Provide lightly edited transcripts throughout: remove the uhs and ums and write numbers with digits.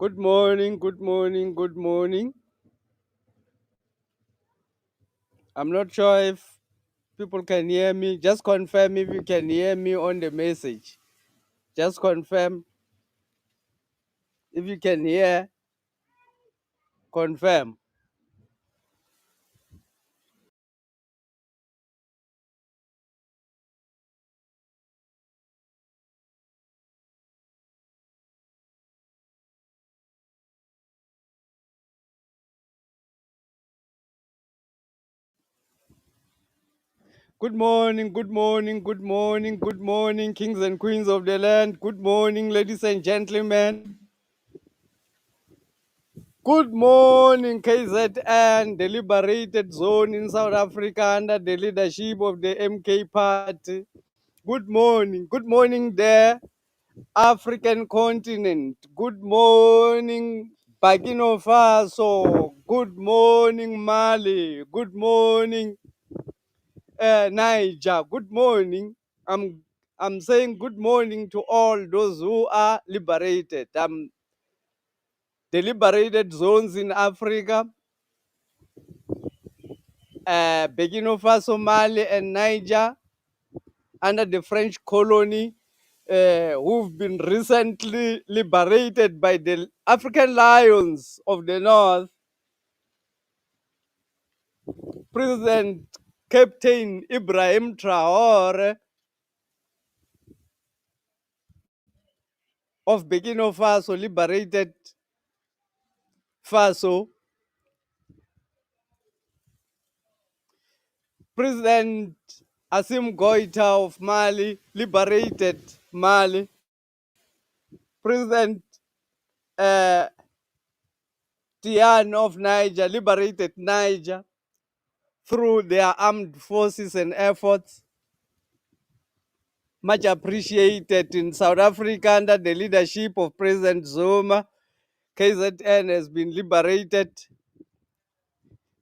Good morning, good morning, good morning. I'm not sure if people can hear me. Just confirm if you can hear me on the message. Just confirm if you can hear, confirm. Good morning, good morning, good morning, good morning, kings and queens of the land. Good morning, ladies and gentlemen. Good morning, KZN, the liberated zone in South Africa under the leadership of the MK party. Good morning there. African continent. Good morning, Burkina Faso. Good morning, Mali. Good morning, Niger. Good morning. I'm saying good morning to all those who are liberated. The liberated zones in Africa, Burkina Faso, Mali, and Niger under the French colony, who've been recently liberated by the African Lions of the North. President Captain Ibrahim Traore of Burkina Faso liberated Faso. President Asim Goita of Mali liberated Mali. President uh, Tian of Niger liberated Niger through their armed forces and efforts. Much appreciated in South Africa under the leadership of President Zuma. KZN has been liberated.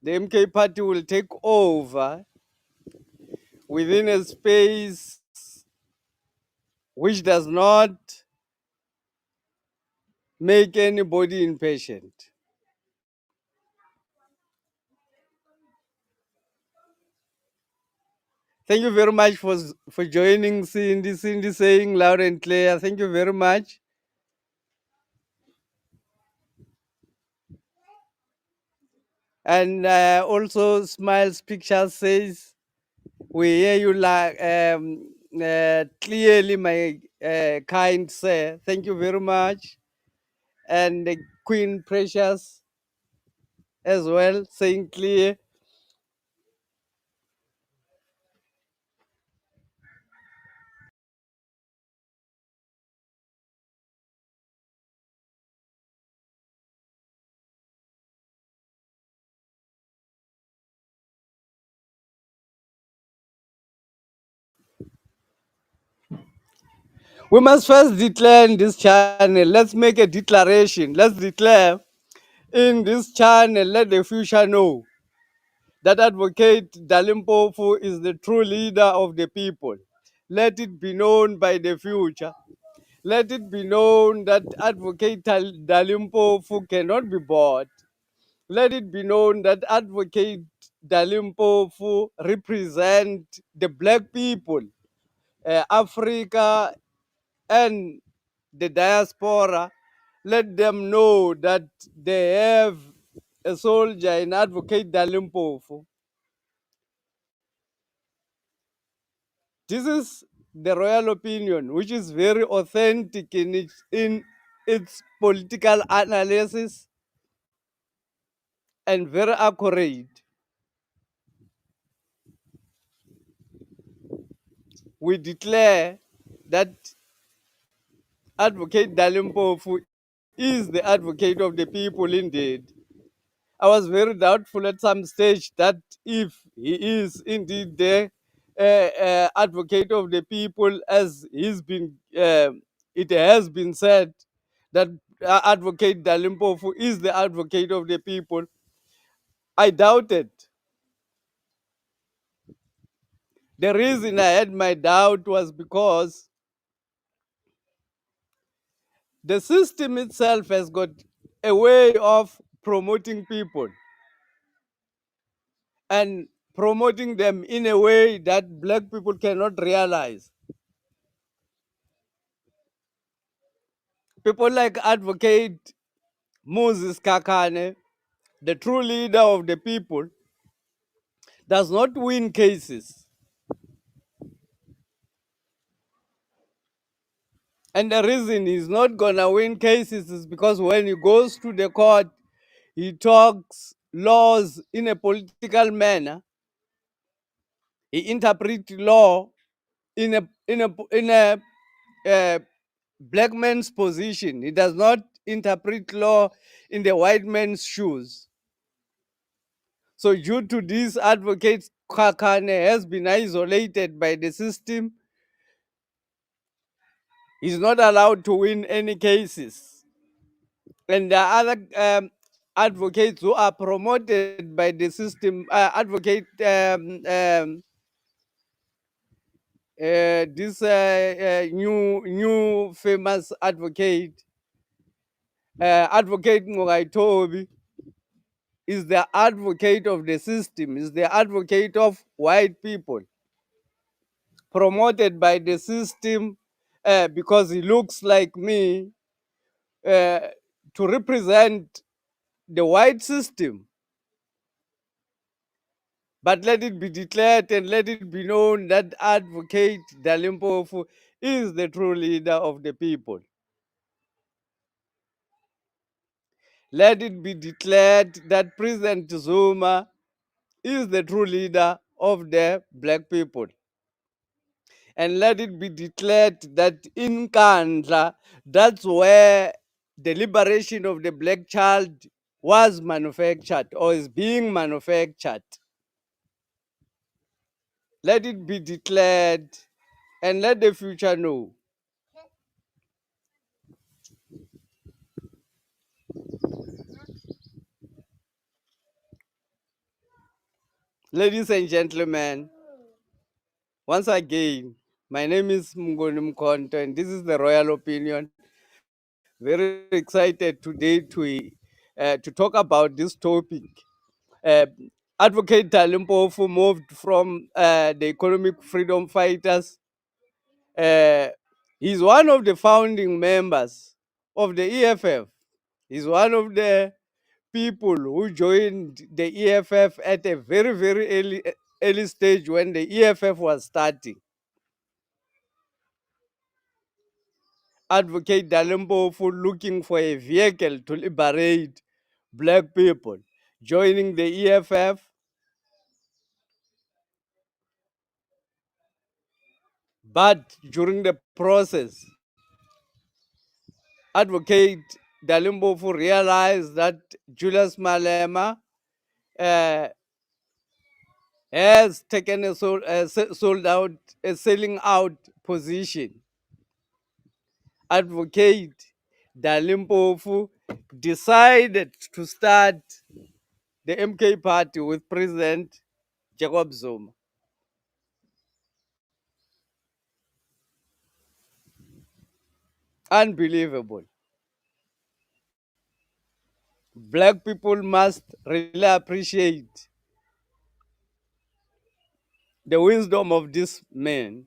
The MK party will take over within a space which does not make anybody impatient. Thank you very much for joining Cindy. Cindy saying loud and clear. Thank you very much. And also Smiles Picture says, we hear you clearly, my kind sir. Thank you very much. And Queen Precious as well, saying clear. We must first declare in this channel. Let's make a declaration. Let's declare in this channel. Let the future know that Advocate Dali Mpofu is the true leader of the people. Let it be known by the future. Let it be known that Advocate Dali Mpofu cannot be bought. Let it be known that Advocate Dali Mpofu represent the black people, Africa, and the diaspora. Let them know that they have a soldier in Advocate Dali Mpofu. This is the royal opinion, which is very authentic in its political analysis and very accurate. We declare that Advocate Dali Mpofu is the advocate of the people indeed. I was very doubtful at some stage that if he is indeed the advocate of the people, as it has been said that Advocate Dali Mpofu is the advocate of the people. I doubted. The reason I had my doubt was because the system itself has got a way of promoting people and promoting them in a way that black people cannot realize. People like Advocate Moses Kakane, the true leader of the people, does not win cases. And the reason he's not gonna win cases is because when he goes to the court, he talks laws in a political manner. He interprets law in a black man's position. He does not interpret law in the white man's shoes. So due to this, Advocate Kakane has been isolated by the system. He's not allowed to win any cases. And the other advocates who are promoted by the system, this new famous advocate, Advocate Toby, is the advocate of the system, is the advocate of white people, promoted by the system because he looks like me, to represent the white system. But let it be declared and let it be known that Advocate Dali Mpofu is the true leader of the people. Let it be declared that President Zuma is the true leader of the black people. And let it be declared that in Kandla, that's where the liberation of the black child was manufactured or is being manufactured. Let it be declared and let the future know. Ladies and gentlemen, once again, my name is uMkhonto and this is the Royal Opinion. Very excited today to talk about this topic. Uh, Advocate Dali Mpofu moved from the economic freedom fighters. Uh, he's one of the founding members of the EFF. He's one of the people who joined the EFF at a very, very early stage when the EFF was starting. Advocate Dali Mpofu looking for a vehicle to liberate black people, joining the EFF. But during the process, Advocate Dali Mpofu realized that Julius Malema uh, has taken sold out, a selling out position. Advocate Dali Mpofu decided to start the MK party with President Jacob Zuma. Unbelievable. Black people must really appreciate the wisdom of this man,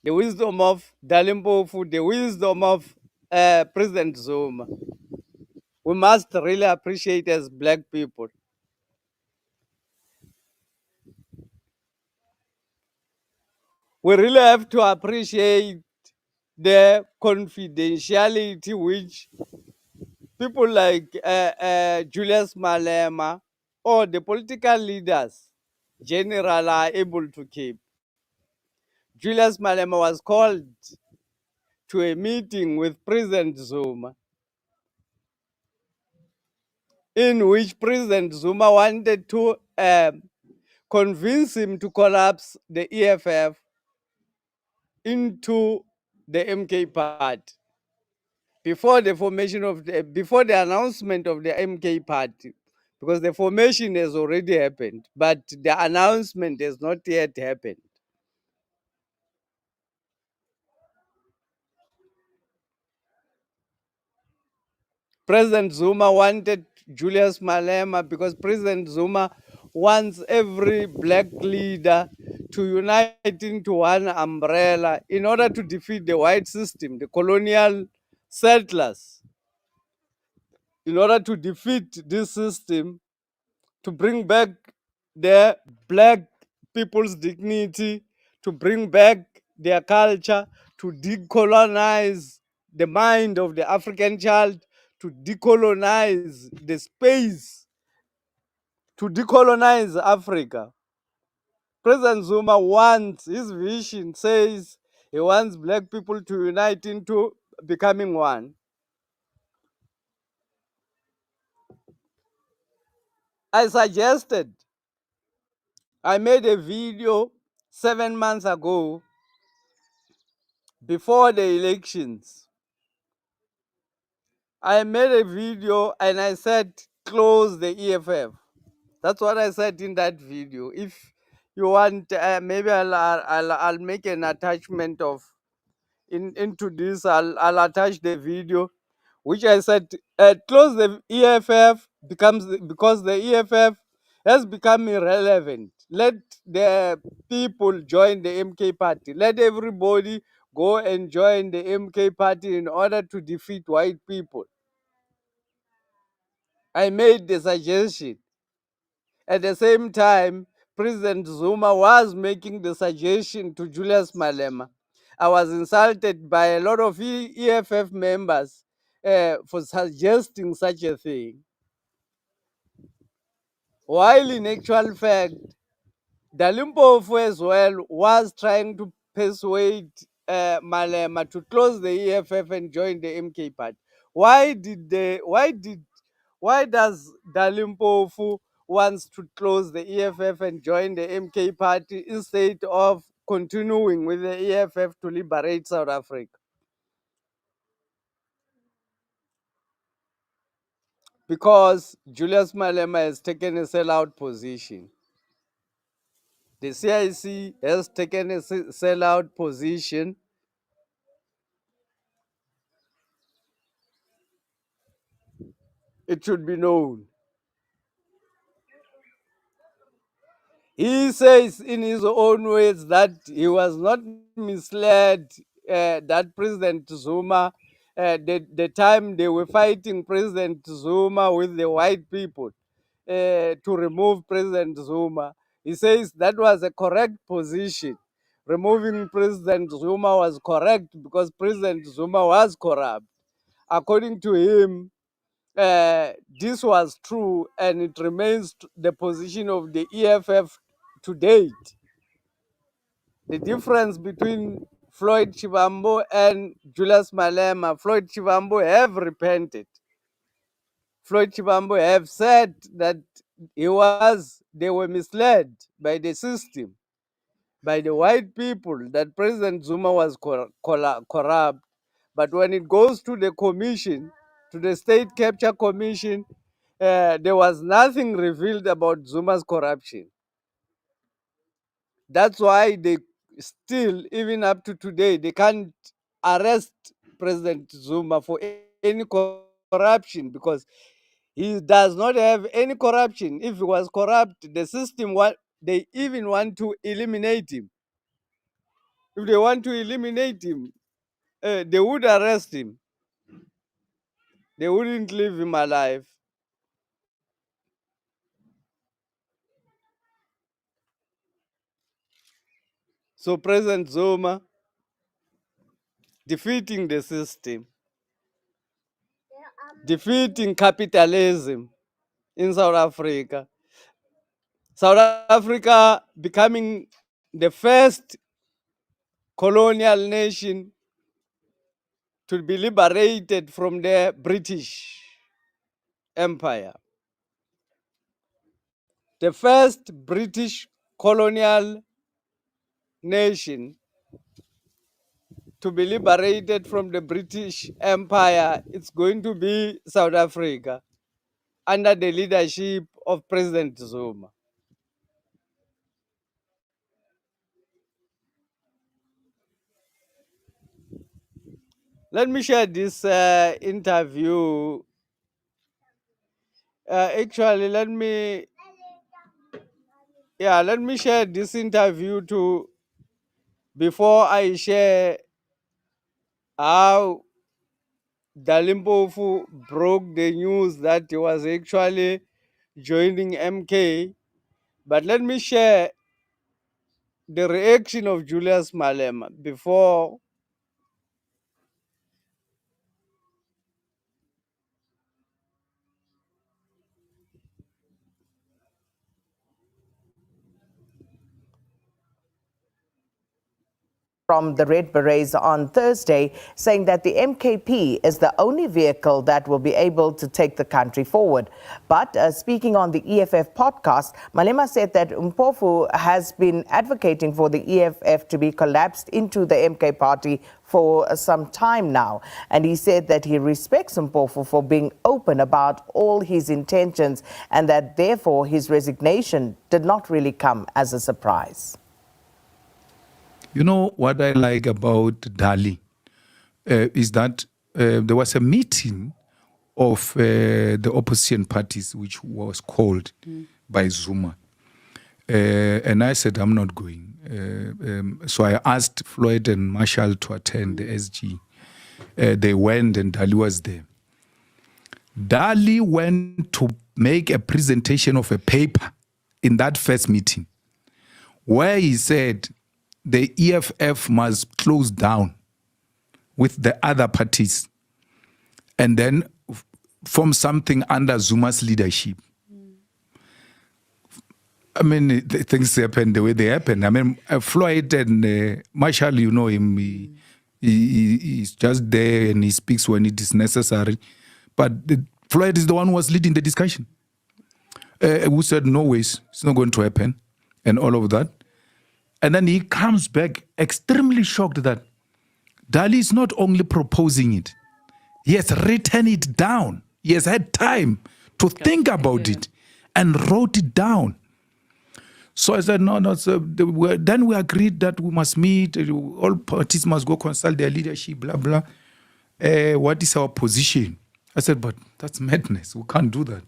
the wisdom of Dali Mpofu, the wisdom of President Zuma. We must really appreciate as black people. We really have to appreciate the confidentiality which people like Julius Malema or the political leaders general are able to keep. Julius Malema was called to a meeting with President Zuma in which President Zuma wanted to convince him to collapse the EFF into the MK party before the formation of before the announcement of the MK party, because the formation has already happened, but the announcement has not yet happened. President Zuma wanted Julius Malema because President Zuma wants every black leader to unite into one umbrella in order to defeat the white system, the colonial settlers. In order to defeat this system, to bring back their black people's dignity, to bring back their culture, to decolonize the mind of the African child, to decolonize the space, to decolonize Africa. President Zuma wants, his vision says he wants black people to unite into becoming one. I suggested, I made a video 7 months ago before the elections. I made a video and I said, close the EFF. That's what I said in that video. If you want, maybe I'll make an attachment of into this. I'll attach the video, which I said, close the EFF because the EFF has become irrelevant. Let the people join the MK party. Let everybody go and join the MK party in order to defeat white people. I made the suggestion. At the same time, President Zuma was making the suggestion to Julius Malema. I was insulted by a lot of EFF members for suggesting such a thing. While in actual fact, Dali Mpofu as well was trying to persuade Malema to close the EFF and join the MK party. Why does Dali Mpofu wants to close the EFF and join the MK party instead of continuing with the EFF to liberate South Africa? Because Julius Malema has taken a sellout position. The CIC has taken a sellout position. It should be known. He says in his own words that he was not misled, that President Zuma, the time they were fighting President Zuma with the white people to remove President Zuma, he says that was a correct position. Removing President Zuma was correct because President Zuma was corrupt. According to him, this was true and it remains the position of the EFF to date. The difference between Floyd Chivambo and Julius Malema, Floyd Chivambo have repented. Floyd Chivambo have said that they were misled by the system, by the white people, that President Zuma was corrupt. But when it goes to the commission, to the State Capture Commission, there was nothing revealed about Zuma's corruption. That's why they still, even up to today, they can't arrest President Zuma for any corruption because he does not have any corruption. If he was corrupt, the system, they even want to eliminate him. If they want to eliminate him, they would arrest him. They wouldn't leave him alive. So President Zuma defeating the system, defeating capitalism in South Africa. South Africa becoming the first colonial nation to be liberated from the British Empire. The first British colonial nation to be liberated from the British Empire, it's going to be South Africa under the leadership of President Zuma. Let me share this interview Actually, let me share this interview to before I share how Dali Mpofu broke the news that he was actually joining MK. But let me share the reaction of Julius Malema before. From the Red Berets on Thursday, saying that the MKP is the only vehicle that will be able to take the country forward. But speaking on the EFF podcast, Malema said that Mpofu has been advocating for the EFF to be collapsed into the MK party for some time now. And he said that he respects Mpofu for being open about all his intentions and that therefore his resignation did not really come as a surprise. You know what I like about Dali is that there was a meeting of the opposition parties which was called by Zuma. And I said, I'm not going. So I asked Floyd and Marshall to attend the SG. They went and Dali was there. Dali went to make a presentation of a paper in that first meeting where he said the EFF must close down with the other parties and then form something under Zuma's leadership. I mean, things happen the way they happen. I mean, Floyd and Marshall, you know him, he's just there and he speaks when it is necessary. But Floyd is the one who was leading the discussion. Who said, no ways, it's not going to happen, and all of that. And then he comes back extremely shocked that Dali is not only proposing it, he has written it down. He has had time to think about it and wrote it down. So I said, no. So then we agreed that we must meet, all parties must go consult their leadership, blah, blah. What is our position? I said, but that's madness. We can't do that.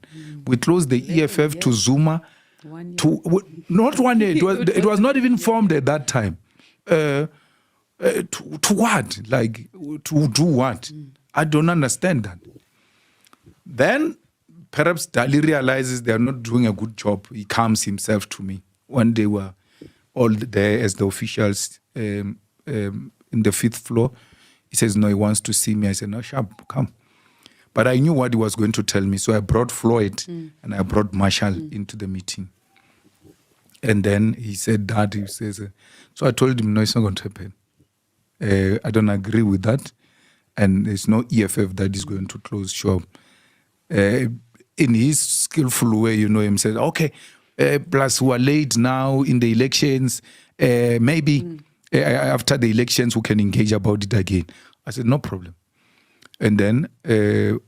We closed the EFF to Zuma. Not 1 year. It was not even formed at that time. To what? Like, to do what? I don't understand that. Then perhaps Dali realizes they're not doing a good job. He comes himself to me when they were all there as the officials in the fifth floor. He says, no, he wants to see me. I said, no, sharp, come. But I knew what he was going to tell me. So I brought Floyd and I brought Marshall into the meeting. And then he said that, he says, so I told him, no, it's not going to happen. I don't agree with that. And there's no EFF that is going to close shop. In his skillful way, you know, him said, okay, plus we are late now in the elections. Maybe after the elections, we can engage about it again. I said, no problem. And then,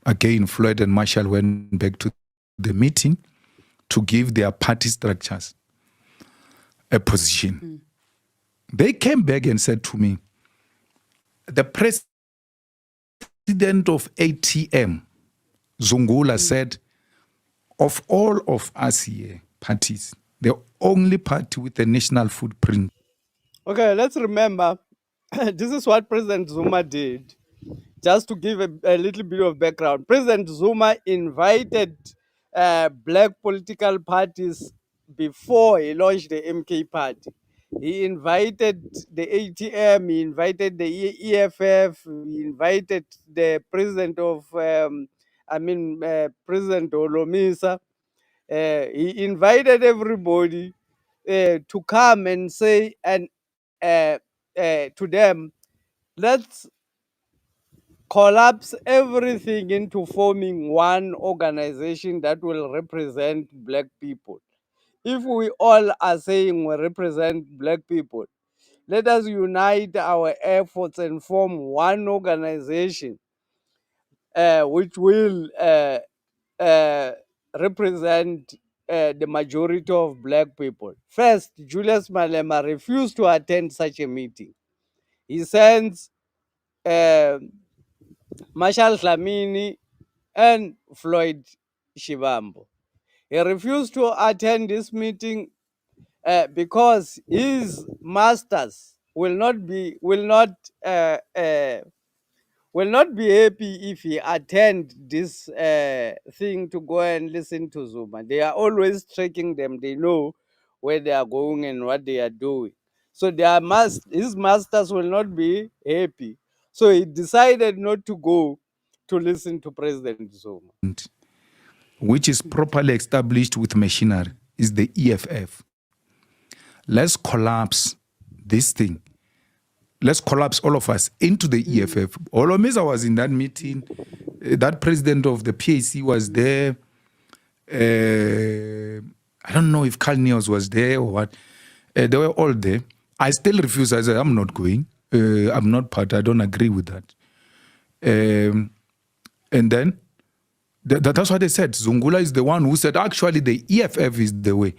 again, Floyd and Marshall went back to the meeting to give their party structures a position. They came back and said to me, the president of ATM, Zungula, said, of all of us here, parties, the only party with a national footprint. Okay, let's remember, this is what President Zuma did. Just to give a little bit of background, President Zuma invited black political parties before he launched the MK party. He invited the ATM, he invited the EFF, he invited the president of, President Olomisa. He invited everybody to come and say to them, let's collapse everything into forming one organization that will represent black people. If we all are saying we represent black people, let us unite our efforts and form one organization which will represent the majority of black people. First, Julius Malema refused to attend such a meeting. He sends Marshall Dlamini and Floyd Shivambu. He refused to attend this meeting because his masters will not be happy if he attend this thing to go and listen to Zuma. They are always tracking them. They know where they are going and what they are doing. So his masters will not be happy. So he decided not to go to listen to President Zuma. Which is properly established with machinery, is the EFF. Let's collapse this thing. Let's collapse all of us into the EFF. Olomisa was in that meeting. That president of the PAC was there. I don't know if Carl Neos was there or what. They were all there. I still refuse. I said, I'm not going. I'm not part. I don't agree with that. And then, that's what they said. Zungula is the one who said, actually, the EFF is the way.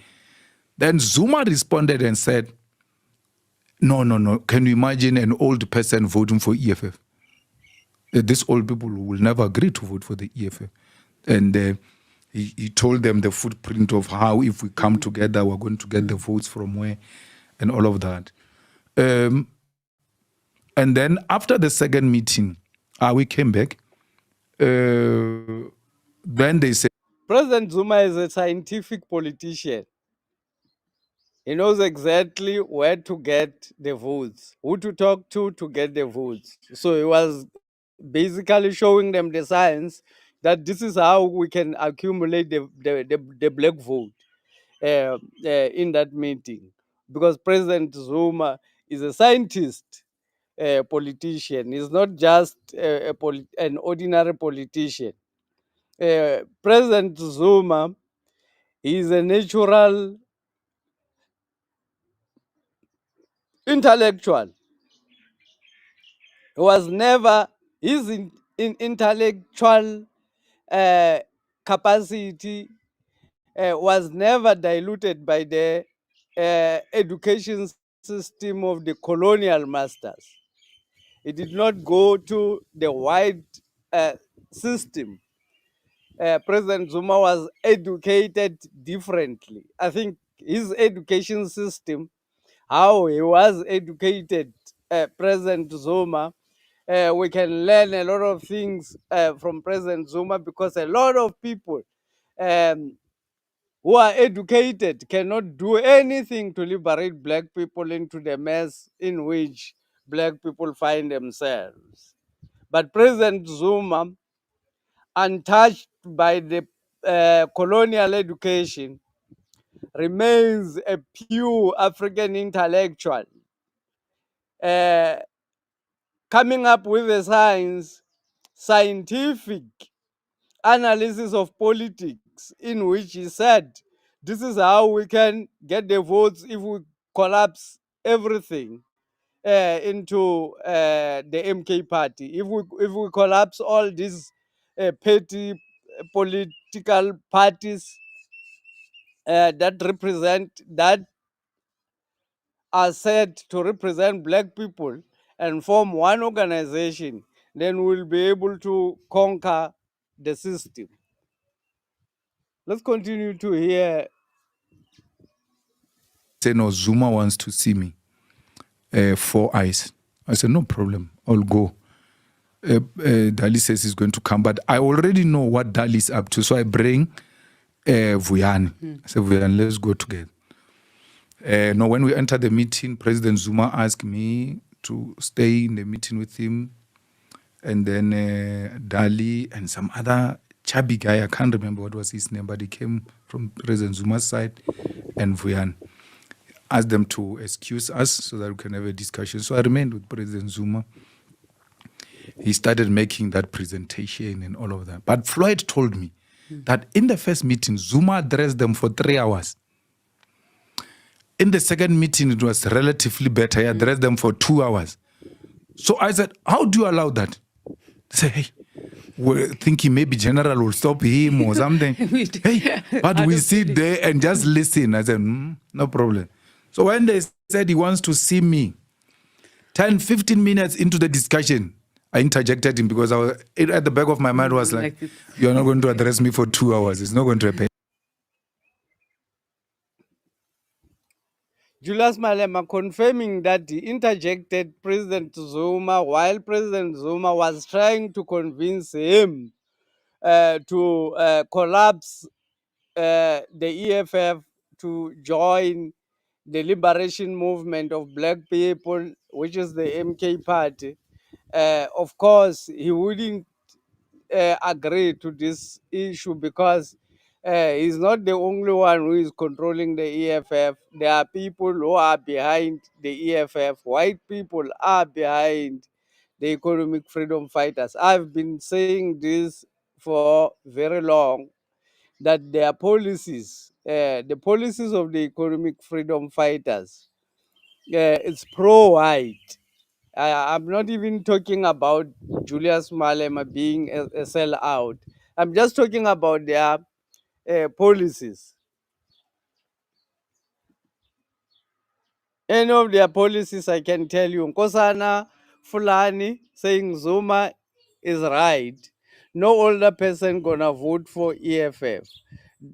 Then Zuma responded and said, no. Can you imagine an old person voting for EFF? These old people will never agree to vote for the EFF. And he told them the footprint of how, if we come together, we're going to get the votes from where, and all of that. And then after the second meeting, we came back. Then they said, President Zuma is a scientific politician. He knows exactly where to get the votes, who to talk to get the votes. So he was basically showing them the science that this is how we can accumulate the black vote in that meeting. Because President Zuma is a scientist, politician. He's not just an ordinary politician. President Zuma is a natural intellectual. He was never his intellectual capacity was never diluted by the education system of the colonial masters. It did not go to the white system. President Zuma was educated differently. I think his education system, how he was educated, President Zuma, we can learn a lot of things from President Zuma, because a lot of people who are educated cannot do anything to liberate black people into the mess in which black people find themselves. But President Zuma, untouched by the colonial education, remains a pure African intellectual, coming up with a scientific analysis of politics, in which he said, this is how we can get the votes if we collapse everything into the MK party. If we collapse all these petty political parties that are said to represent black people and form one organization, then we'll be able to conquer the system. Let's continue to hear. say, no, Zuma wants to see me. 4 eyes. I said, no problem. I'll go. Dali says he's going to come, but I already know what Dali is up to. So I bring Vuyani. I said, Vuyani, let's go together. No, when we entered the meeting, President Zuma asked me to stay in the meeting with him. And then Dali and some other chubby guy, I can't remember what was his name, but he came from President Zuma's side, and Vuyani asked them to excuse us so that we can have a discussion. So I remained with President Zuma. He started making that presentation and all of that. But Floyd told me that in the first meeting, Zuma addressed them for 3 hours. In the second meeting, it was relatively better. He addressed them for 2 hours. So I said, how do you allow that? They say, hey, we're thinking maybe General will stop him or something. Hey, but we sit there and just listen. I said, no problem. So when they said he wants to see me, 10, 15 minutes into the discussion, I interjected him because at the back of my mind was like, you're not going to address me for 2 hours. It's not going to happen. Julius Malema confirming that he interjected President Zuma while President Zuma was trying to convince him to collapse the EFF to join the liberation movement of black people, which is the MK party. Of course, he wouldn't agree to this issue because he's not the only one who is controlling the EFF. There are people who are behind the EFF. White people are behind the economic freedom fighters. I've been saying this for very long, that their policies, the policies of the economic freedom fighters, it's pro-white. I'm not even talking about Julius Malema being a sellout. I'm just talking about their policies. Any of their policies, I can tell you. Nkosana Fulani saying Zuma is right. No older person gonna vote for EFF.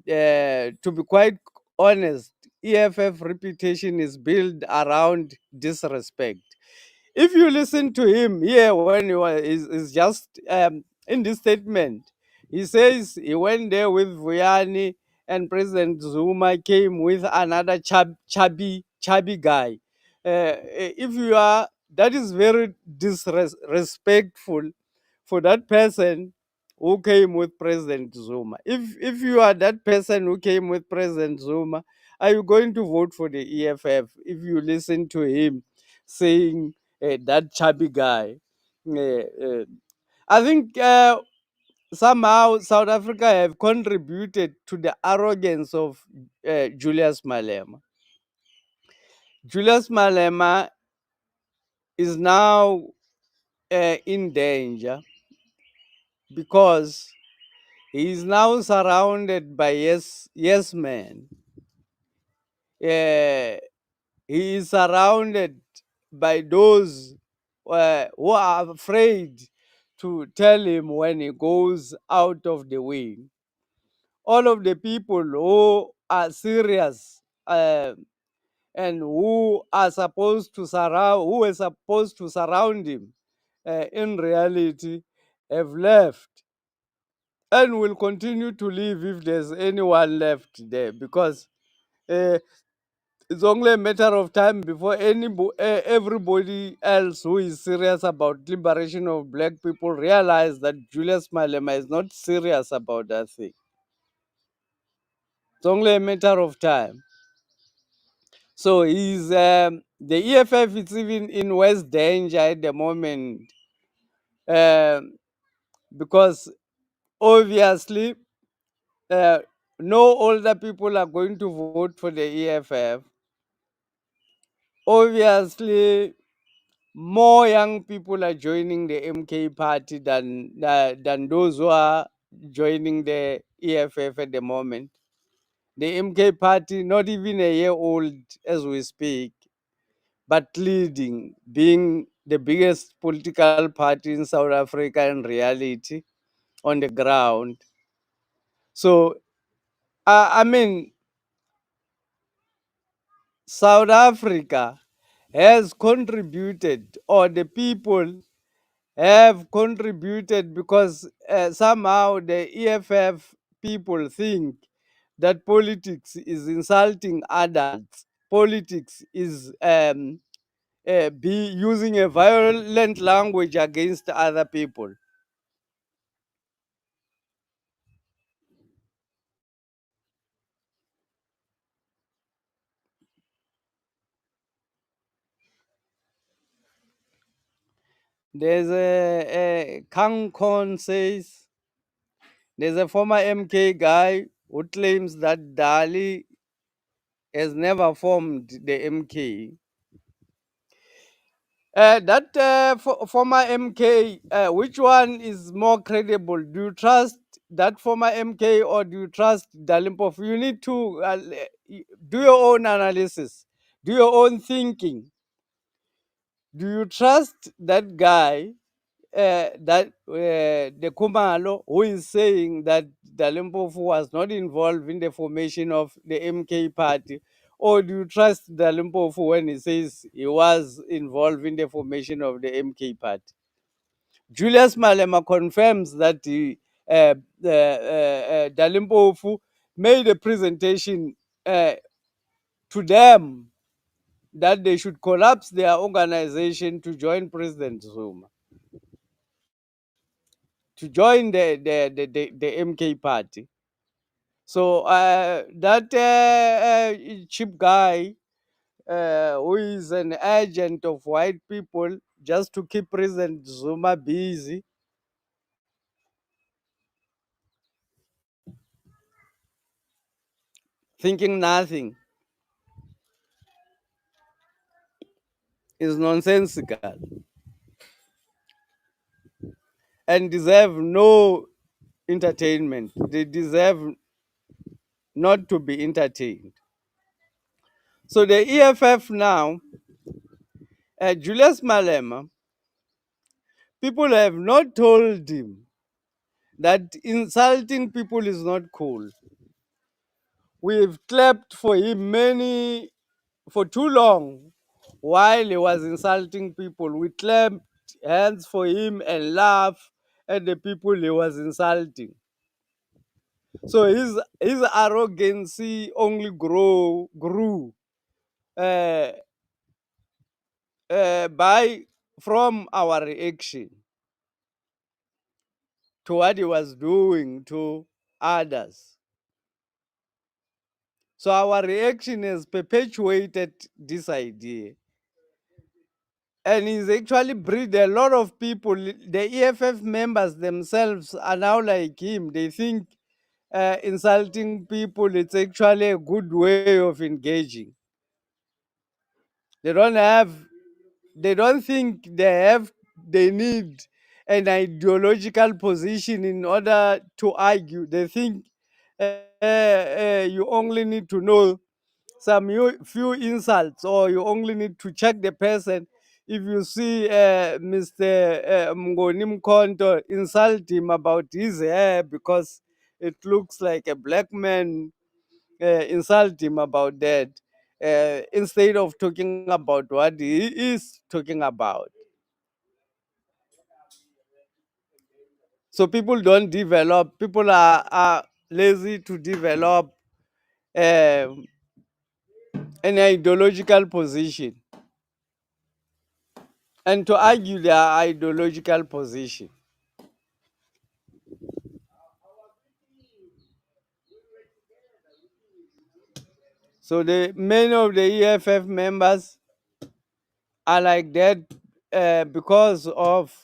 To be quite honest, EFF reputation is built around disrespect. If you listen to him here when he was is just in this statement, he says he went there with Vuyani and President Zuma came with another chubby guy. If you are, that is very disrespectful for that person who came with President Zuma. If you are that person who came with President Zuma, are you going to vote for the EFF if you listen to him saying that chubby guy? I think somehow South Africa have contributed to the arrogance of Julius Malema. Julius Malema is now in danger because he is now surrounded by yes men. He is surrounded by those who are afraid to tell him when he goes out of the way. All of the people who are serious and who are supposed to surround, who are supposed to surround him, in reality, have left and will continue to live if there's anyone left there, because uh, it's only a matter of time before everybody else who is serious about liberation of black people realize that Julius Malema is not serious about that thing. It's only a matter of time. So he's the EFF is even in worse danger at the moment, um, because obviously no older people are going to vote for the EFF. Obviously, more young people are joining the MK party than those who are joining the EFF at the moment. The MK party, not even a year old as we speak, but leading, being the biggest political party in South Africa in reality on the ground. So, I mean, South Africa has contributed, or the people have contributed, because somehow the EFF people think that politics is insulting adults. Politics is be using a violent language against other people. There's a Kangkon says there's a former MK guy who claims that Dali has never formed the MK. That former MK, which one is more credible? Do you trust that former MK or do you trust Dali Mpofu? You need to do your own analysis, do your own thinking. Do you trust that guy that the Kumalo who is saying that Dali Mpofu was not involved in the formation of the MK party, or do you trust Dali Mpofu when he says he was involved in the formation of the MK party? Julius Malema confirms that Dali Mpofu made a presentation to them that they should collapse their organization to join President Zuma, to join the MK party. So that cheap guy who is an agent of white people just to keep President Zuma busy, thinking nothing, is nonsensical and deserve no entertainment. They deserve not to be entertained. So the EFF now, Julius Malema, people have not told him that insulting people is not cool. We've clapped for him for too long while he was insulting people. We clapped hands for him and laughed at the people he was insulting. So his arrogancy only grew uh, by from our reaction to what he was doing to others. So our reaction has perpetuated this idea. And he's actually breed a lot of people. The EFF members themselves are now like him. They think insulting people it's actually a good way of engaging. They don't think they need an ideological position in order to argue. They think you only need to know some few insults, or you only need to check the person. If you see Mr. uMkhonto, insult him about his hair because it looks like a black man, insult him about that, instead of talking about what he is talking about. So people don't develop, people are lazy to develop um an ideological position and to argue their ideological position. So the many of the EFF members are like that because of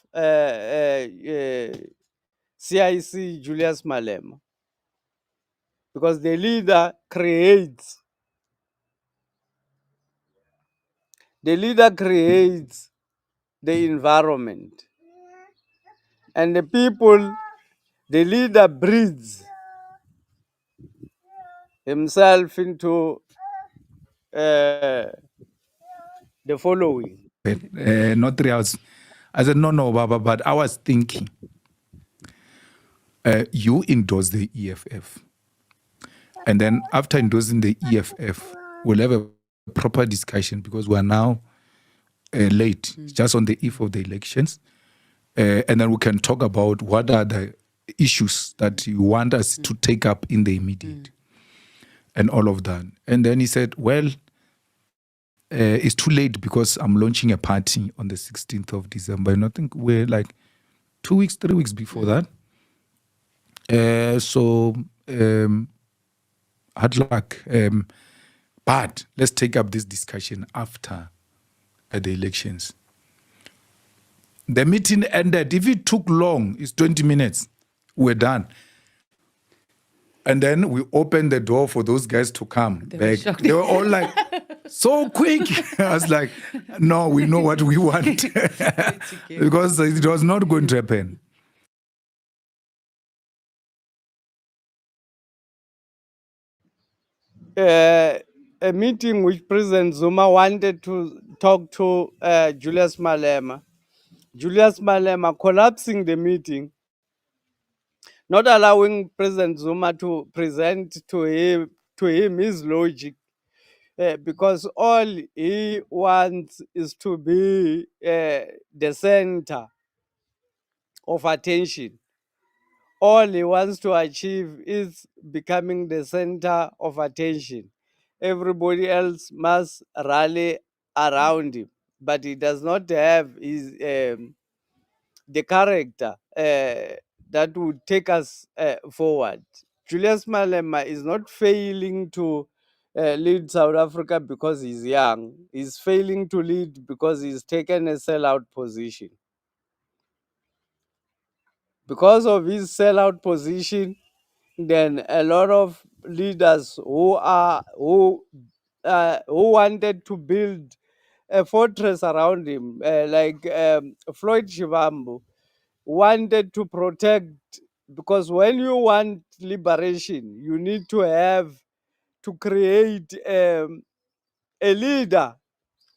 CIC Julius Malema, because the leader creates the environment, and the people the leader breeds himself into uh, the following. Not 3 hours. I said, no, Baba, but I was thinking, you endorse the EFF. And then after endorsing the EFF, we'll have a proper discussion because we are now late, just on the eve of the elections. And then we can talk about what are the issues that you want us to take up in the immediate and all of that. And then he said, well, it's too late because I'm launching a party on the 16th of December. And I think we're like 2 weeks, 3 weeks before that. So hard luck. But let's take up this discussion after the elections. The meeting ended. If it took long, it's 20 minutes. We're done. And then we opened the door for those guys to come back. They were all like, so quick. I was like, no, we know what we want. Because it was not going to happen. A meeting which President Zuma wanted to talk to Julius Malema, Julius Malema collapsing the meeting, not allowing President Zuma to present to him his logic, because all he wants is to be the center of attention. All he wants to achieve is becoming the center of attention. Everybody else must rally around him, but he does not have the character that would take us forward. Julius Malema is not failing to lead South Africa because he's young. He's failing to lead because he's taken a sellout position. Because of his sellout position, then a lot of leaders who wanted to build a fortress around him, like Floyd Shivambu, wanted to protect, because when you want liberation, you need to create a leader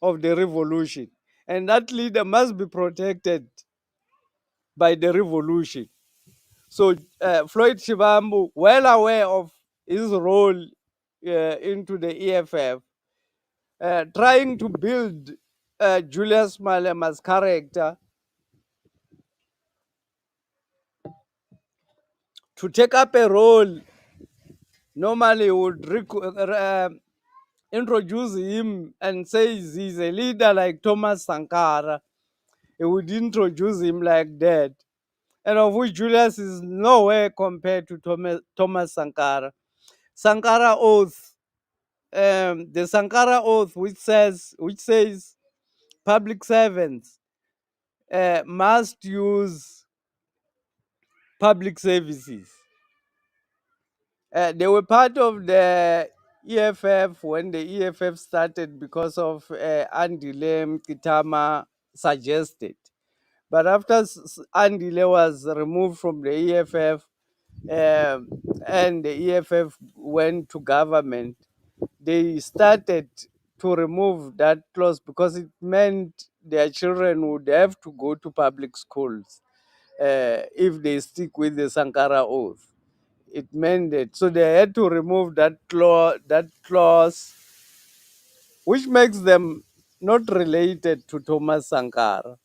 of the revolution, and that leader must be protected by the revolution. So Floyd Shivambu, well aware of his role into the EFF, trying to build Julius Malema's character to take up a role. Normally would introduce him and says he's a leader like Thomas Sankara. He would introduce him like that, and of which Julius is nowhere compared to Thomas Sankara. Sankara oath, the Sankara oath, which says public servants must use public services. They were part of the EFF when the EFF started because of Andile Kitama suggested. But after Andile was removed from the EFF, um, and the EFF went to government, they started to remove that clause because it meant their children would have to go to public schools if they stick with the Sankara oath. It meant it. So they had to remove that clause, which makes them not related to Thomas Sankara.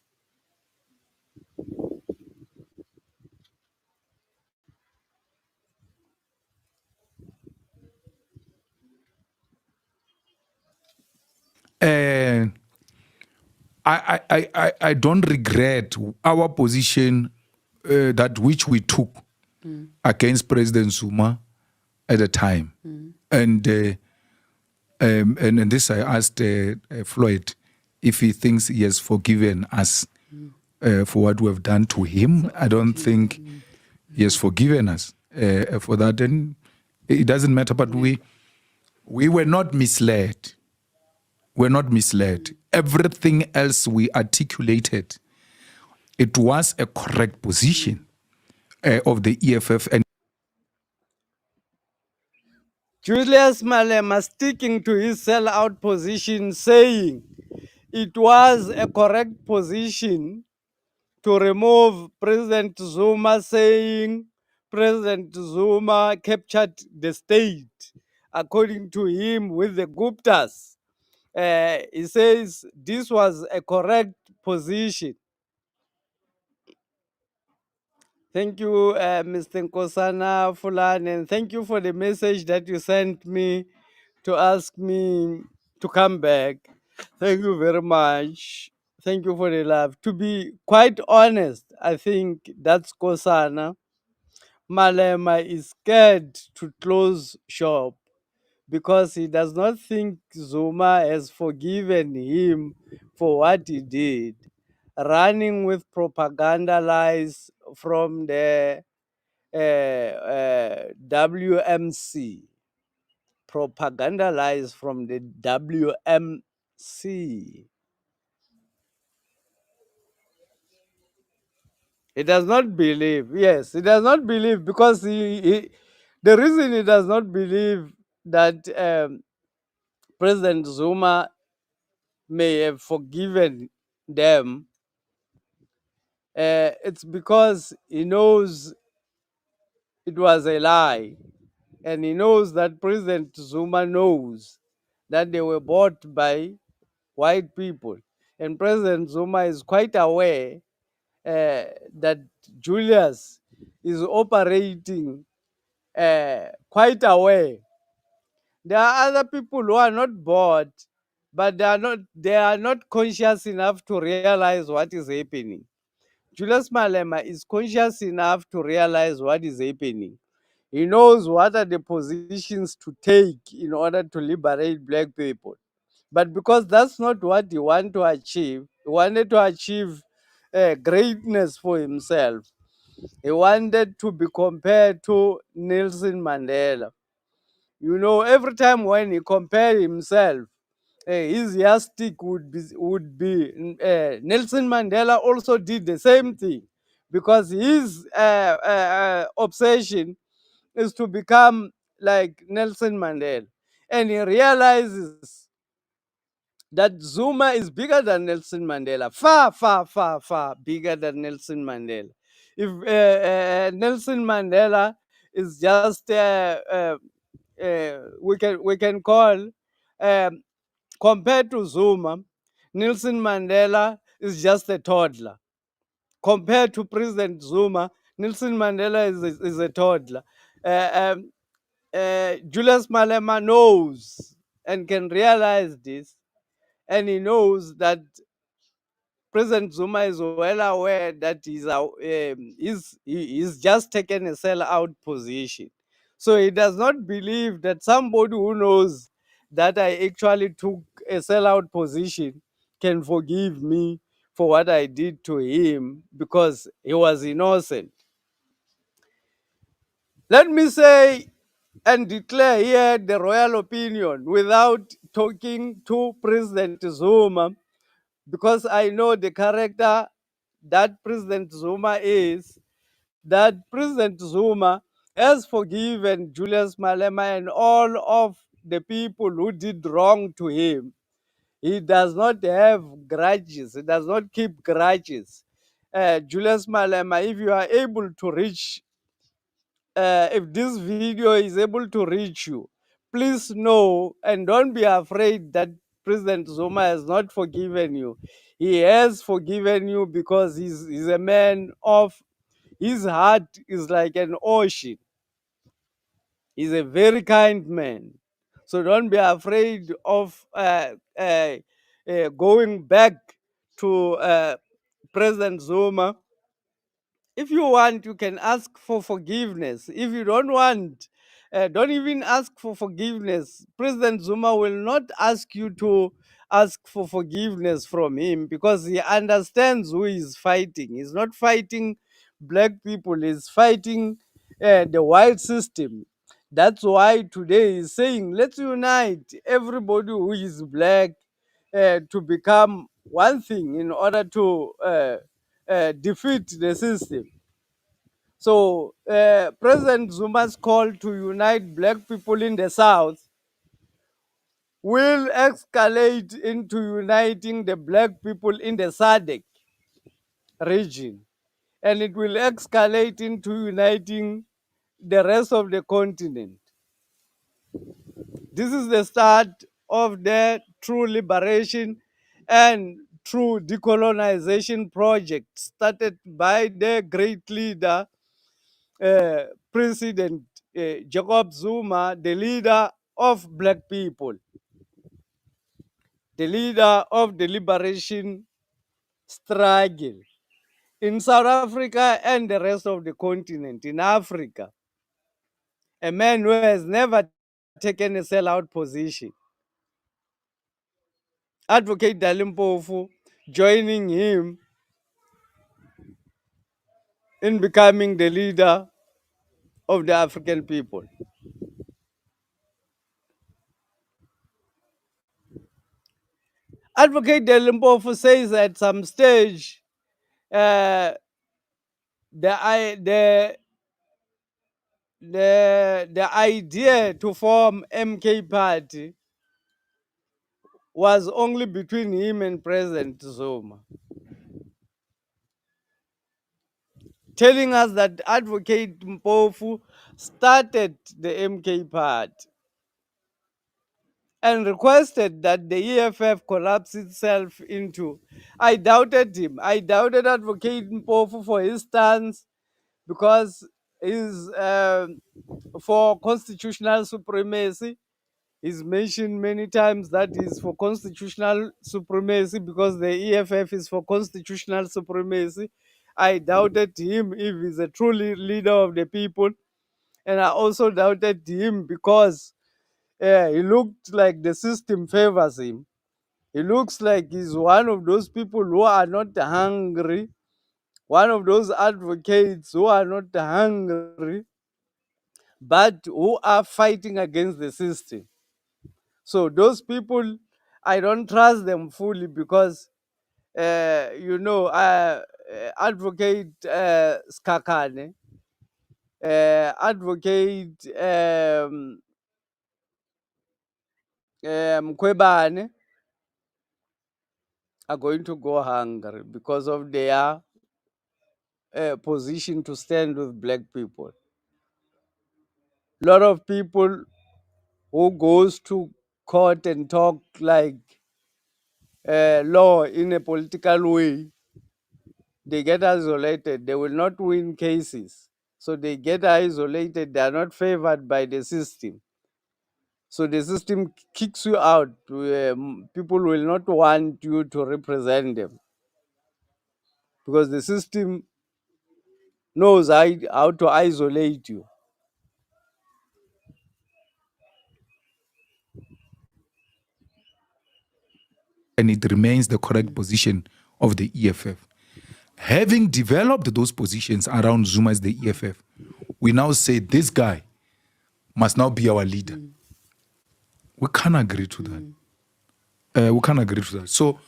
Uh, I don't regret our position that which we took against President Zuma at the time. And this I asked Floyd if he thinks he has forgiven us for what we have done to him. I don't think he has forgiven us for that. And it doesn't matter, but we were not misled. We're not misled. Everything else we articulated, it was a correct position of the EFF. And Julius Malema sticking to his sellout position, saying it was a correct position to remove President Zuma, saying President Zuma captured the state, according to him, with the Guptas. He says this was a correct position. Thank you, Mr. Nkosana Fulan, and thank you for the message that you sent me to ask me to come back. Thank you very much. Thank you for the love. To be quite honest, I think that's Kosana. Malema is scared to close shop because he does not think Zuma has forgiven him for what he did, running with propaganda lies from the WMC. Propaganda lies from the WMC. He does not believe. Yes, he does not believe because the reason he does not believe that President Zuma may have forgiven them It's because he knows it was a lie, and he knows that President Zuma knows that they were bought by white people. And President Zuma is quite aware that Julius is operating quite aware. There are other people who are not bought, but they are not conscious enough to realize what is happening. Julius Malema is conscious enough to realize what is happening. He knows what are the positions to take in order to liberate black people. But because that's not what he wanted to achieve, he wanted to achieve greatness for himself. He wanted to be compared to Nelson Mandela. You know, every time when he compared himself, his yardstick would be Nelson Mandela also did the same thing, because his obsession is to become like Nelson Mandela, and he realizes that Zuma is bigger than Nelson Mandela, far, far, far, far bigger than Nelson Mandela. If Nelson Mandela is just we can call um, compared to Zuma, Nelson Mandela is just a toddler. Compared to President Zuma, Nelson Mandela is a toddler. Uh, um, Julius Malema knows and can realize this, and he knows that President Zuma is well aware that he's just taken a sell-out position. So he does not believe that somebody who knows that I actually took a sell-out position can forgive me for what I did to him because he was innocent. Let me say and declare here the royal opinion without talking to President Zuma, because I know the character that President Zuma is, that President Zuma has forgiven Julius Malema and all of the people who did wrong to him. He does not have grudges. He does not keep grudges. Julius Malema, if you are able to reach if this video is able to reach you, please know and don't be afraid that President Zuma has not forgiven you. He has forgiven you because he's a man of, his heart is like an ocean. He's a very kind man. So don't be afraid of going back to President Zuma. If you want, you can ask for forgiveness. If you don't want, don't even ask for forgiveness. President Zuma will not ask you to ask for forgiveness from him because he understands who is fighting. He's not fighting black people, he's fighting the white system. That's why today he's saying, let's unite everybody who is black to become one thing in order to defeat the system. So, President Zuma's call to unite black people in the South will escalate into uniting the black people in the SADC region, and it will escalate into uniting the rest of the continent. This is the start of the true liberation and true decolonization project started by the great leader uh, President Jacob Zuma, the leader of black people, the leader of the liberation struggle in South Africa and the rest of the continent, in Africa. A man who has never taken a sellout position. Advocate Dali Mpofu joining him in becoming the leader of the African people. Advocate Dali Mpofu says at some stage uh, the the idea to form MK party was only between him and President Zuma. telling us that Advocate Mpofu started the MK party and requested that the EFF collapse itself into. I doubted him. I doubted Advocate Mpofu for his stance because he's for constitutional supremacy. He's mentioned many times that he's for constitutional supremacy because the EFF is for constitutional supremacy. I doubted him if he's a true leader of the people. And I also doubted him because he looked like the system favors him. He looks like he's one of those people who are not hungry, one of those advocates who are not hungry, but who are fighting against the system. So those people, I don't trust them fully because, Advocate Skakane, Advocate Mkwebane are going to go hungry because of their position to stand with black people. A lot of people who goes to court and talk like law in a political way, they get isolated. They will not win cases. So they get isolated. They are not favored by the system. So the system kicks you out. People will not want you to represent them because the system knows how to isolate you. And it remains the correct position of the EFF. Having developed those positions around Zuma as the EFF, we now say this guy must now be our leader. We can't agree to that. We can't agree to that. So,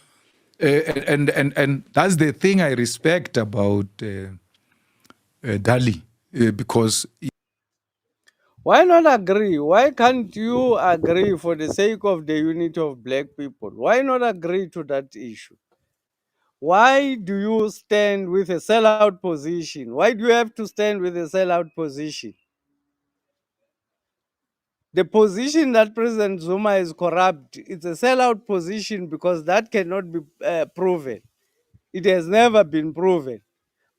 and that's the thing I respect about Dali, because Why not agree? Why can't you agree for the sake of the unity of black people? Why not agree to that issue? Why do you stand with a sellout position? Why do you have to stand with a sellout position? The position that President Zuma is corrupt, it's a sellout position because that cannot be proven. It has never been proven.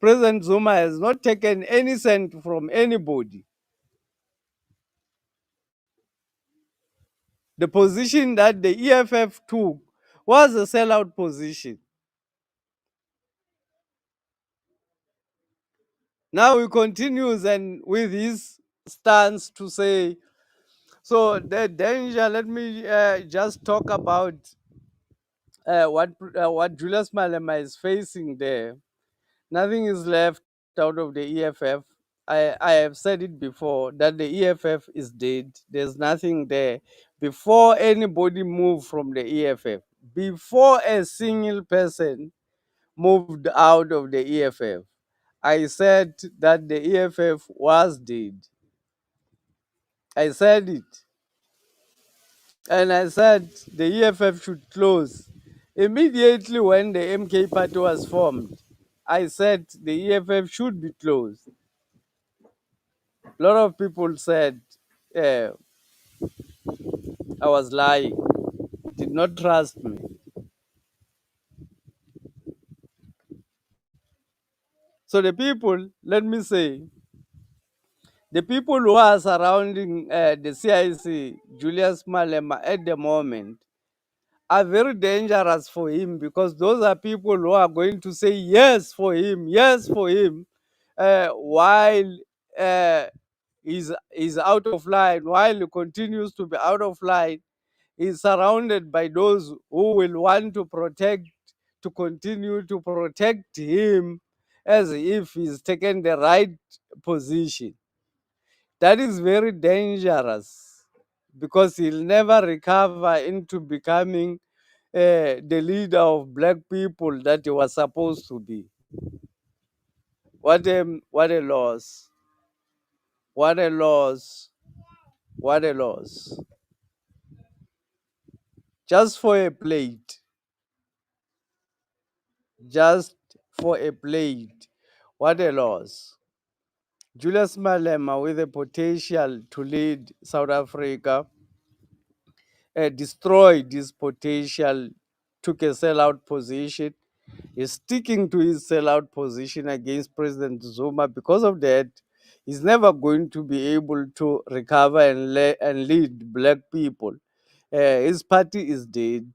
President Zuma has not taken any cent from anybody. The position that the EFF took was a sellout position. Now he continues and with his stance to say, so the danger, let me just talk about what Julius Malema is facing there. Nothing is left out of the EFF. I have said it before that the EFF is dead. There's nothing there. Before anybody moved from the EFF, before a single person moved out of the EFF, I said that the EFF was dead. I said it. And I said the EFF should close. Immediately when the MK party was formed, I said the EFF should be closed. A lot of people said I was lying, did not trust me. So the people, let me say, the people who are surrounding the CIC, Julius Malema at the moment, are very dangerous for him because those are people who are going to say yes for him, while he's out of line, while he continues to be out of line. He's surrounded by those who will want to continue to protect him as if he's taken the right position. That is very dangerous because he'll never recover into becoming the leader of black people that he was supposed to be. What a loss. What a loss. What a loss. Just for a plate. Just for a plate. What a loss. Julius Malema, with the potential to lead South Africa, destroyed his potential, took a sellout position, is sticking to his sellout position against President Zuma. Because of that, he's never going to be able to recover and lead black people. His party is dead.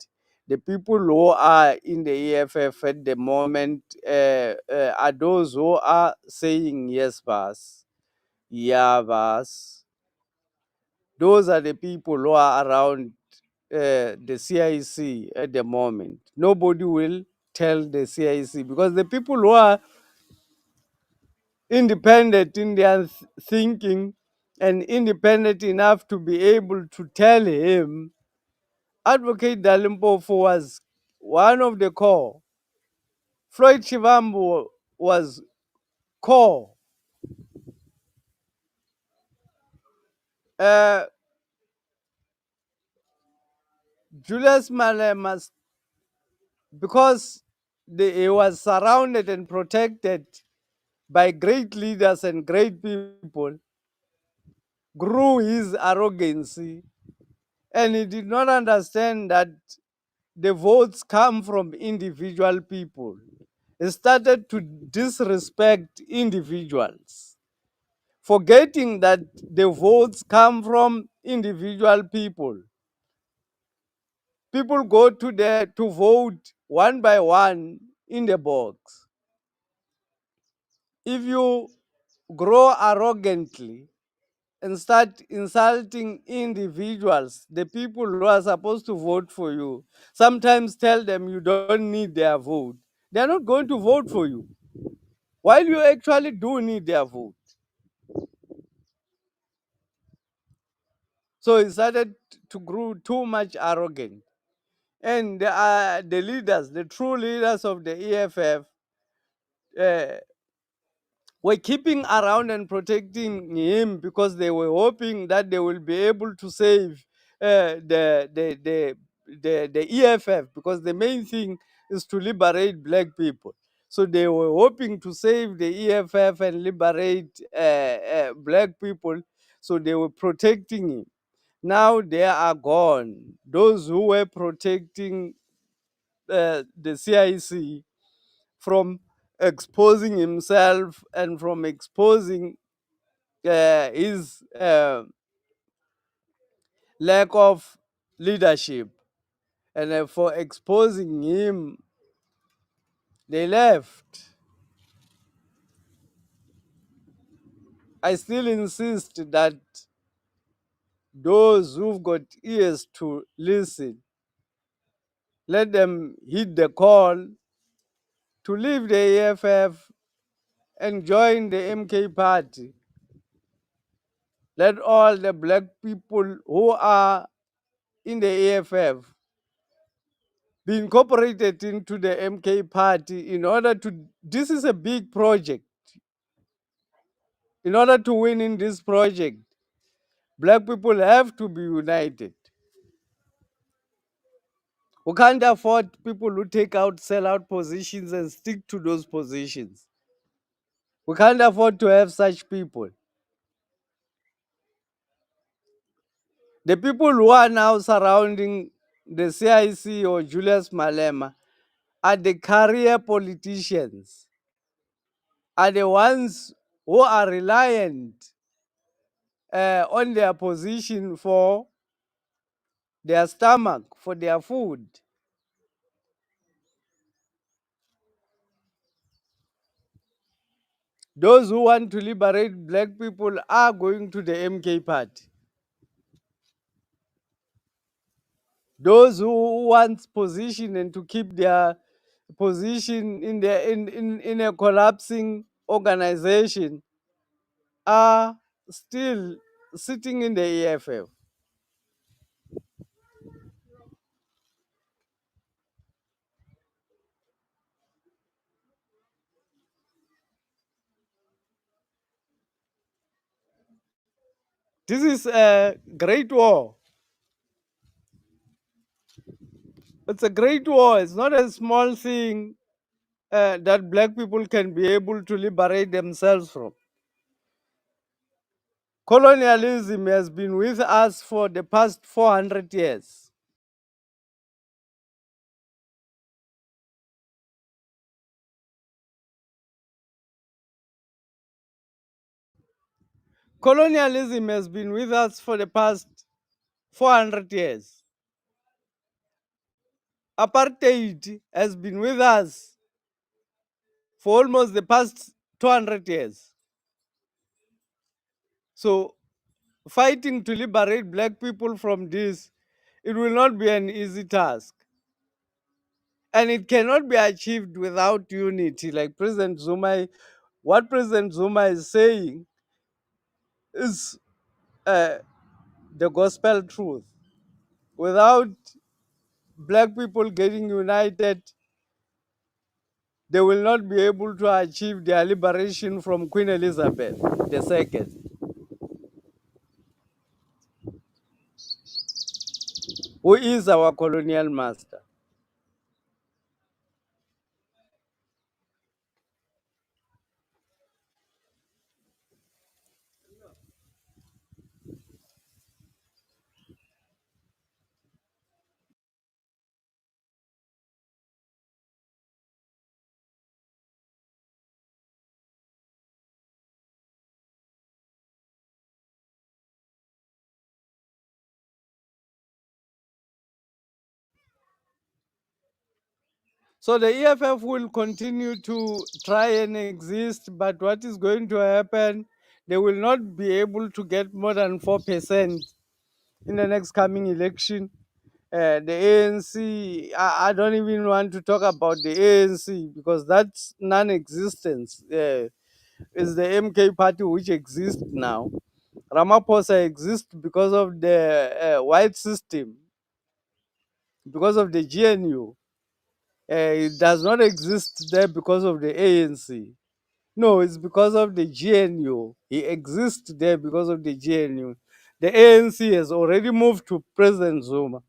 The people who are in the EFF at the moment are those who are saying yes, Vas. Yeah, Vas. Those are the people who are around the CIC at the moment. Nobody will tell the CIC because the people who are independent in their thinking and independent enough to be able to tell him, Advocate Dali Mpofu was one of the core. Floyd Shivambu was core. Uh, Julius Malema, because he was surrounded and protected by great leaders and great people, grew his arrogancy, and he did not understand that the votes come from individual people. He started to disrespect individuals, forgetting that the votes come from individual people. People go to there to vote one by one in the box. If you grow arrogantly and start insulting individuals, the people who are supposed to vote for you, sometimes tell them you don't need their vote, they're not going to vote for you, while you actually do need their vote. So he started to grow too much arrogant. And the leaders, the true leaders of the EFF, uh, were keeping around and protecting him because they were hoping that they will be able to save the EFF, because the main thing is to liberate black people. So they were hoping to save the EFF and liberate black people. So they were protecting him. Now they are gone. Those who were protecting the CIC from exposing himself and from exposing his lack of leadership, and for exposing him, they left. I still insist that those who've got ears to listen, let them heed the call to leave the EFF and join the MK party. Let all the black people who are in the EFF be incorporated into the MK party in order to, this is a big project. In order to win in this project, black people have to be united. We can't afford people who take out, sell out positions and stick to those positions. We can't afford to have such people. The people who are now surrounding the CIC or Julius Malema are the career politicians, are the ones who are reliant on their position for their stomach, for their food. Those who want to liberate black people are going to the MK party. Those who want position and to keep their position in a collapsing organization are still sitting in the EFF. This is a great war. It's a great war. It's not a small thing that black people can be able to liberate themselves from. Colonialism has been with us for the past 400 years. Colonialism has been with us for the past 400 years. Apartheid has been with us for almost the past 200 years. So, fighting to liberate black people from this, it will not be an easy task. And it cannot be achieved without unity. Like what President Zuma is saying is uh, the gospel truth. Without black people getting united, they will not be able to achieve their liberation from Queen Elizabeth II, who is our colonial master. So the EFF will continue to try and exist, but what is going to happen, they will not be able to get more than 4% in the next coming election. The ANC, I don't even want to talk about the ANC because that's non-existence. It's the MK party which exists now. Ramaphosa exists because of the white system, because of the GNU. It does not exist there because of the ANC. No, it's because of the GNU. He exists there because of the GNU. The ANC has already moved to President Zuma.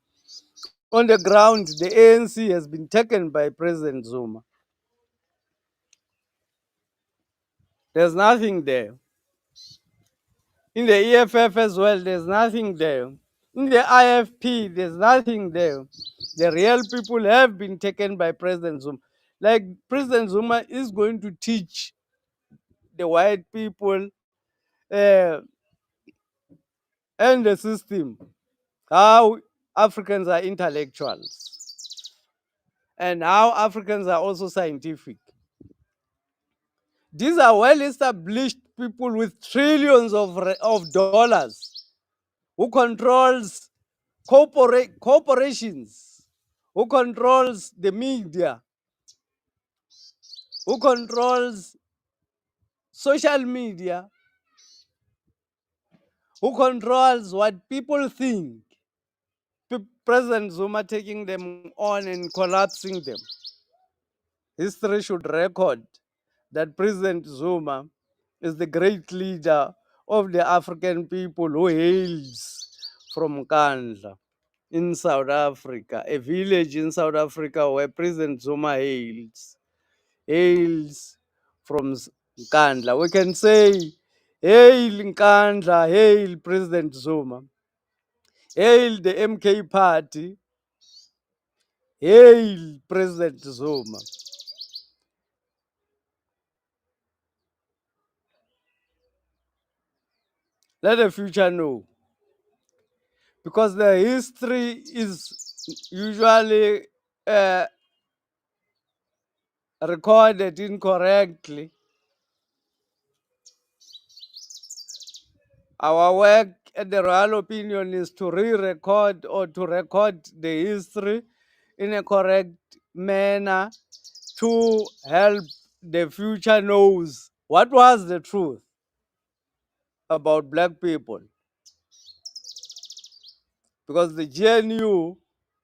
On the ground, the ANC has been taken by President Zuma. There's nothing there. In the EFF as well, there's nothing there. In the IFP, there's nothing there. The real people have been taken by President Zuma. Like President Zuma is going to teach the white people uh, and the system how Africans are intellectuals and how Africans are also scientific. These are well-established people with trillions of dollars who controls corporations, who controls the media, who controls social media, who controls what people think. President Zuma taking them on and collapsing them. History should record that President Zuma is the great leader of the African people who hails from Kandla in South Africa, a village in South Africa where President Zuma hails from Kandla. We can say, hail Nkandla, hail President Zuma, hail the MK party, hail President Zuma. Let the future know. Because the history is usually recorded incorrectly. Our work at the Royal Opinion is to re-record or to record the history in a correct manner to help the future knows what was the truth about black people. Because the GNU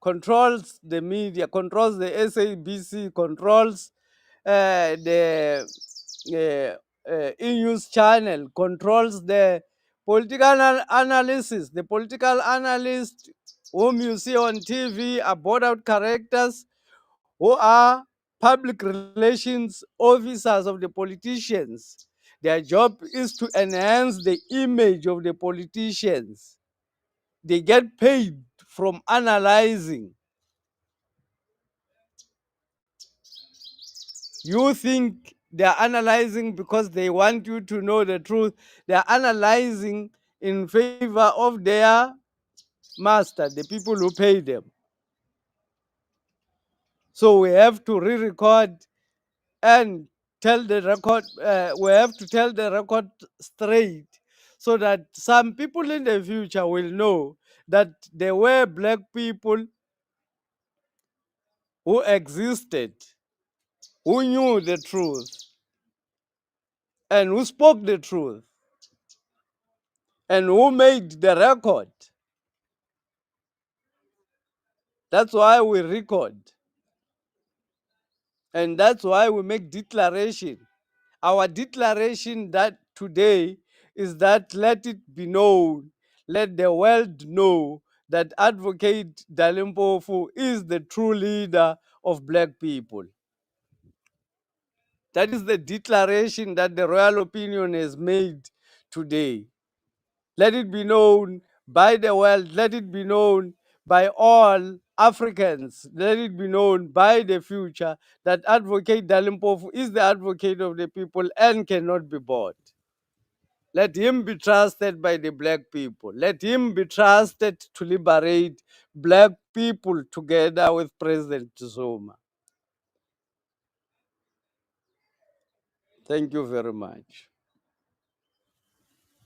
controls the media, controls the SABC, controls the news channel, controls the political analysis. The political analysts whom you see on TV are board out characters who are public relations officers of the politicians. Their job is to enhance the image of the politicians. They get paid from analyzing. You think they're analyzing because they want you to know the truth. They're analyzing in favor of their master, the people who pay them. So we have to re-record and tell the record, we have to tell the record straight so that some people in the future will know that there were black people who existed, who knew the truth, and who spoke the truth, and who made the record. That's why we record. And that's why we make declaration. Our declaration that today is that let it be known, let the world know that Advocate Dali Mpofu is the true leader of black people. That is the declaration that the royal opinion has made today. Let it be known by the world, let it be known by all Africans, let it be known by the future that Advocate Dali Mpofu is the advocate of the people and cannot be bought. Let him be trusted by the black people. Let him be trusted to liberate black people together with President Zuma. Thank you very much.